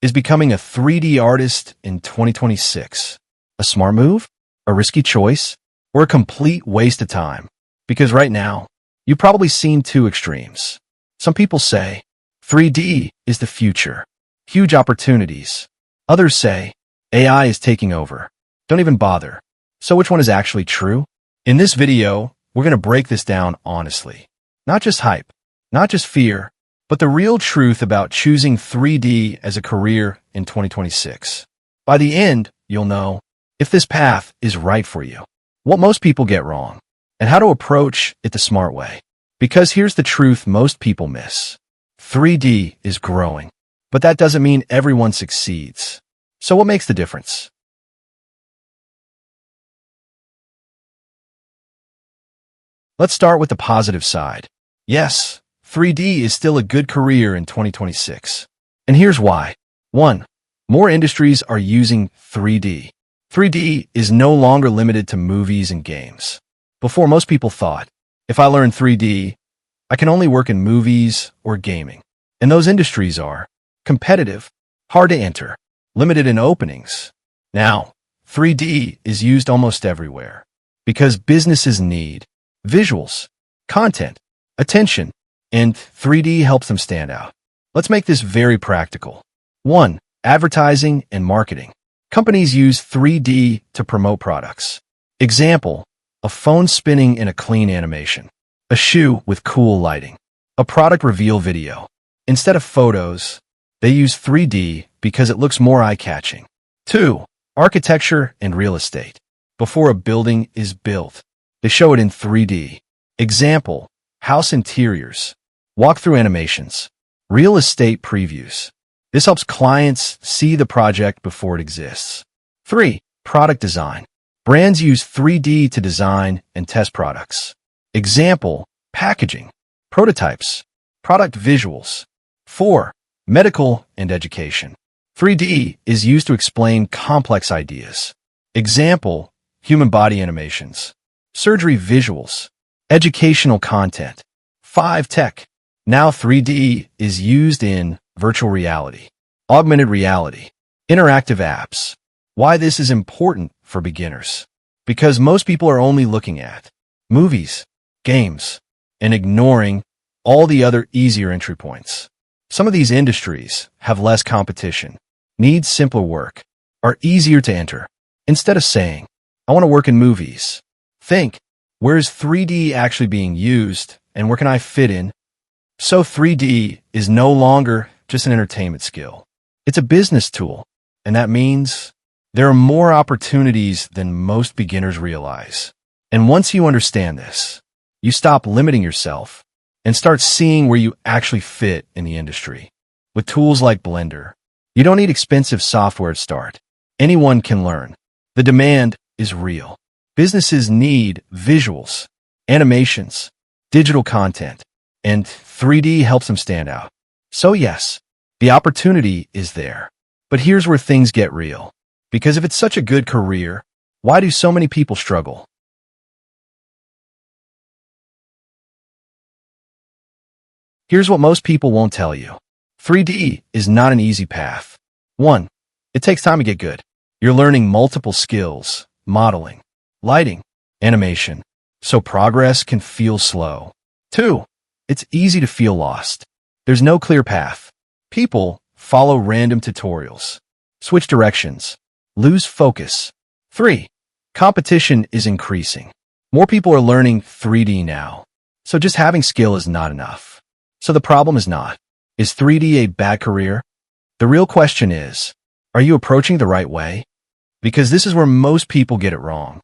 is becoming a 3D artist in 2026 a smart move, a risky choice, or a complete waste of time? Because right now, you've probably seen two extremes. Some people say 3D is the future, huge opportunities. Others say AI is taking over. Don't even bother. So which one is actually true? In this video, we're going to break this down honestly. Not just hype, not just fear, but the real truth about choosing 3D as a career in 2026. By the end, you'll know if this path is right for you, what most people get wrong, and how to approach it the smart way. Because here's the truth most people miss. 3D is growing, but that doesn't mean everyone succeeds. So what makes the difference? Let's start with the positive side. Yes, 3D is still a good career in 2026. And here's why. 1. More industries are using 3D. 3D is no longer limited to movies and games. Before, most people thought, if I learn 3D, I can only work in movies or gaming. And those industries are competitive, hard to enter, limited in openings. Now, 3D is used almost everywhere because businesses need visuals, content, attention, and 3D helps them stand out. Let's make this very practical. 1. Advertising and marketing. Companies use 3D to promote products. Example, a phone spinning in a clean animation, a shoe with cool lighting, a product reveal video. Instead of photos, they use 3D because it looks more eye-catching. 2. Architecture and real estate. Before a building is built, they show it in 3D. Example, house interiors, walkthrough animations, real estate previews. This helps clients see the project before it exists. 3. Product design. Brands use 3D to design and test products. Example, packaging, prototypes, product visuals. 4. Medical and education. 3D is used to explain complex ideas. Example, human body animations, surgery visuals, educational content. 5. Tech. Now 3D is used in virtual reality, augmented reality, interactive apps. Why this is important for beginners? Because most people are only looking at movies, games, and ignoring all the other easier entry points. Some of these industries have less competition, need simpler work, are easier to enter. Instead of saying, I want to work in movies, think, where is 3D actually being used and where can I fit in? So 3D is no longer just an entertainment skill. It's a business tool, and that means there are more opportunities than most beginners realize. And once you understand this, you stop limiting yourself and start seeing where you actually fit in the industry. With tools like Blender, you don't need expensive software to start. Anyone can learn. The demand is real. Businesses need visuals, animations, digital content, and 3D helps them stand out. So yes, the opportunity is there. But here's where things get real. Because if it's such a good career, why do so many people struggle? Here's what most people won't tell you. 3D is not an easy path. 1. It takes time to get good. You're learning multiple skills, modeling, lighting, animation, so progress can feel slow. 2. It's easy to feel lost. There's no clear path. People follow random tutorials, switch directions, lose focus. 3. Competition is increasing. More people are learning 3D now, so just having skill is not enough. So the problem is not, is 3D a bad career? The real question is, are you approaching the right way? Because this is where most people get it wrong.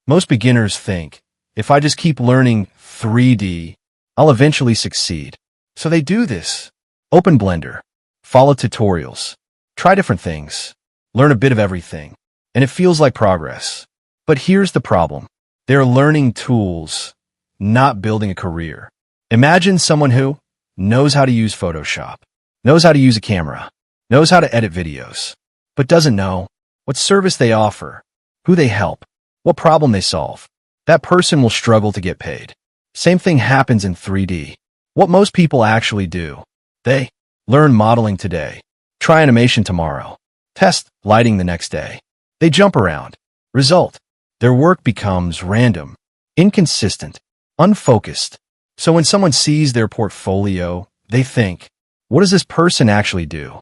Most beginners think, if I just keep learning 3D, I'll eventually succeed. So they do this. Open Blender, follow tutorials, try different things, learn a bit of everything, and it feels like progress. But here's the problem. They're learning tools, not building a career. Imagine someone who knows how to use Photoshop, knows how to use a camera, knows how to edit videos, but doesn't know what service they offer, who they help, what problem they solve. That person will struggle to get paid. Same thing happens in 3D. What most people actually do. They learn modeling today, try animation tomorrow, test lighting the next day. They jump around. Result: their work becomes random, inconsistent, unfocused. So when someone sees their portfolio, they think, what does this person actually do?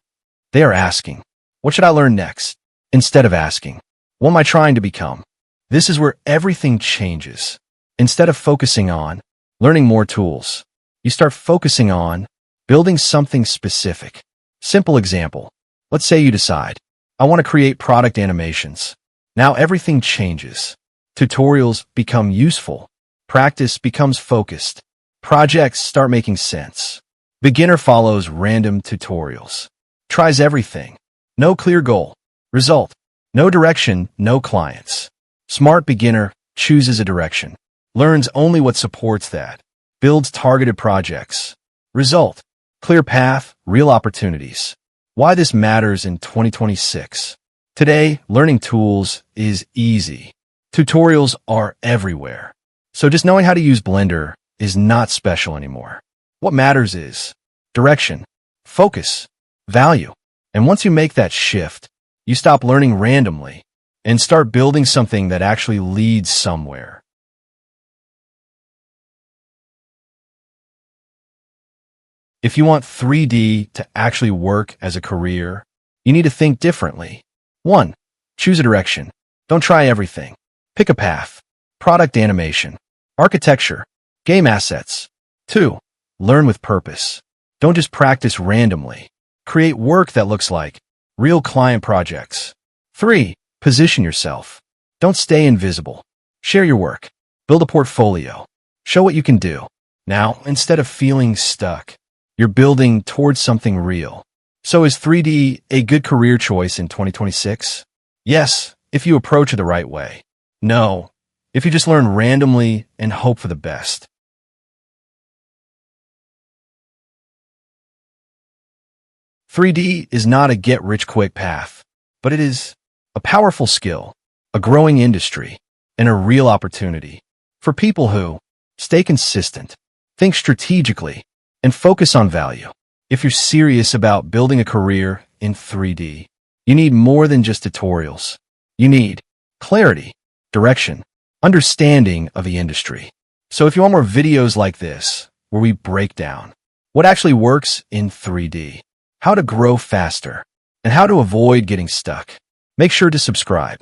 They are asking, what should I learn next? Instead of asking, what am I trying to become? This is where everything changes. Instead of focusing on learning more tools, you start focusing on building something specific. Simple example. Let's say you decide, I want to create product animations. Now everything changes. Tutorials become useful. Practice becomes focused. Projects start making sense. Beginner follows random tutorials. Tries everything. No clear goal. Result: no direction, no clients. Smart beginner chooses a direction. Learns only what supports that. Builds targeted projects. Result: clear path, real opportunities. Why this matters in 2026. Today, learning tools is easy. Tutorials are everywhere. So just knowing how to use Blender is not special anymore. What matters is direction, focus, value. And once you make that shift, you stop learning randomly and start building something that actually leads somewhere. If you want 3D to actually work as a career, you need to think differently. 1. Choose a direction. Don't try everything. Pick a path. Product animation, architecture, game assets. 2. Learn with purpose. Don't just practice randomly. Create work that looks like real client projects. 3. Position yourself. Don't stay invisible. Share your work. Build a portfolio. Show what you can do. Now, instead of feeling stuck, you're building towards something real. So is 3D a good career choice in 2026? Yes, if you approach it the right way. No, if you just learn randomly and hope for the best. "3D is not a get-rich-quick path, but it is a powerful skill, a growing industry, and a real opportunity for people who stay consistent, think strategically, and focus on value. If you're serious about building a career in 3D, you need more than just tutorials. You need clarity, direction, understanding of the industry. So if you want more videos like this, where we break down what actually works in 3D, how to grow faster, and how to avoid getting stuck, make sure to subscribe.